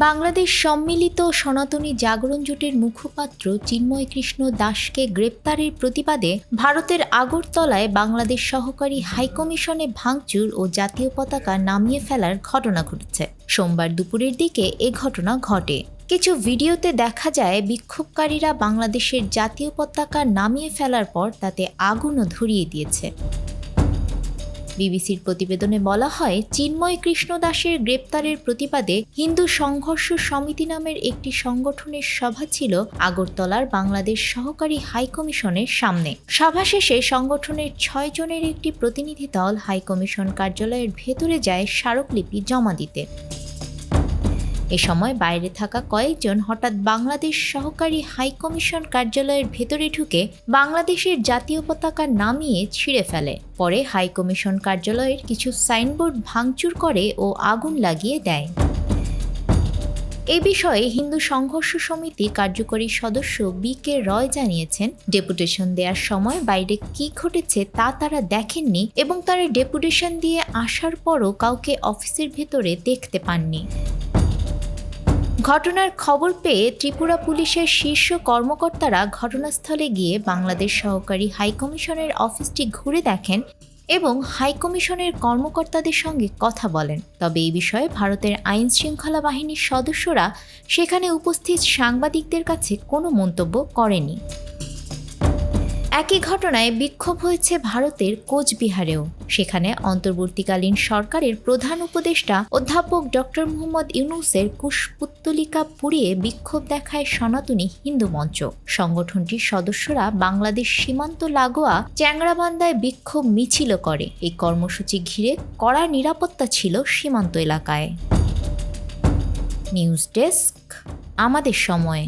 বাংলাদেশ সম্মিলিত সনাতনী জাগরণ জোটের মুখপাত্র চিন্ময় কৃষ্ণ দাসকে গ্রেপ্তারের প্রতিবাদে ভারতের আগরতলায় বাংলাদেশ সহকারী হাইকমিশনে ভাঙচুর ও জাতীয় পতাকা নামিয়ে ফেলার ঘটনা ঘটেছে। সোমবার দুপুরের দিকে এ ঘটনা ঘটে। কিছু ভিডিওতে দেখা যায় বিক্ষোভকারীরা বাংলাদেশের জাতীয় পতাকা নামিয়ে ফেলার পর তাতে আগুনও ধরিয়ে দিয়েছে। বিবিসির প্রতিবেদনে বলা হয়, চিন্ময় কৃষ্ণ দাসের গ্রেপ্তারের প্রতিবাদে হিন্দু সংঘর্ষ সমিতি নামের একটি সংগঠনের সভা ছিল আগরতলার বাংলাদেশ সহকারী হাইকমিশনের সামনে। সভা শেষে সংগঠনের 6 জনের একটি প্রতিনিধি দল হাইকমিশন কার্যালয়ের ভেতরে যায় স্মারকলিপি জমা দিতে। এ সময় বাইরে থাকা কয়েকজন হঠাৎ বাংলাদেশ সহকারী হাইকমিশন কার্যালয়ের ভেতরে ঢুকে বাংলাদেশের জাতীয় পতাকা নামিয়ে ছিঁড়ে ফেলে। পরে হাইকমিশন কার্যালয়ের কিছু সাইনবোর্ড ভাঙচুর করে ও আগুন লাগিয়ে দেয়। এ বিষয়ে হিন্দু সংঘর্ষ সমিতি কার্যকরী সদস্য বি.কে. রয় জানিয়েছেন, ডেপুটেশন দেওয়ার সময় বাইরে কি ঘটেছে তা তারা দেখেননি এবং তারা ডেপুটেশন দিয়ে আসার পরও কাউকে অফিসের ভেতরে দেখতে পাননি। ঘটনার খবর পেয়ে ত্রিপুরা পুলিশের শীর্ষ কর্মকর্তারা ঘটনাস্থলে গিয়ে বাংলাদেশ সহকারী হাইকমিশনের অফিসটি ঘুরে দেখেন এবং হাইকমিশনের কর্মকর্তাদের সঙ্গে কথা বলেন। তবে এই বিষয়ে ভারতের আইন শৃঙ্খলা বাহিনীর সদস্যরা সেখানে উপস্থিত সাংবাদিকদের কাছে কোনো মন্তব্য করেনি। একই ঘটনায় বিক্ষোভ হয়েছে ভারতের কোচবিহারেও। সেখানে অন্তর্বর্তীকালীন সরকারের প্রধান উপদেষ্টা অধ্যাপক ডক্টর মোহাম্মদ ইউনূসের কুশপুত্তলিকা পুড়িয়ে বিক্ষোভ দেখায় সনাতনী হিন্দু মঞ্চ। সংগঠনটির সদস্যরা বাংলাদেশ সীমান্ত লাগোয়া চ্যাংড়াবান্ধায় বিক্ষোভ মিছিল করে। এই কর্মসূচি ঘিরে কড়া নিরাপত্তা ছিল সীমান্ত এলাকায়। নিউজ ডেস্ক, আমাদের সময়।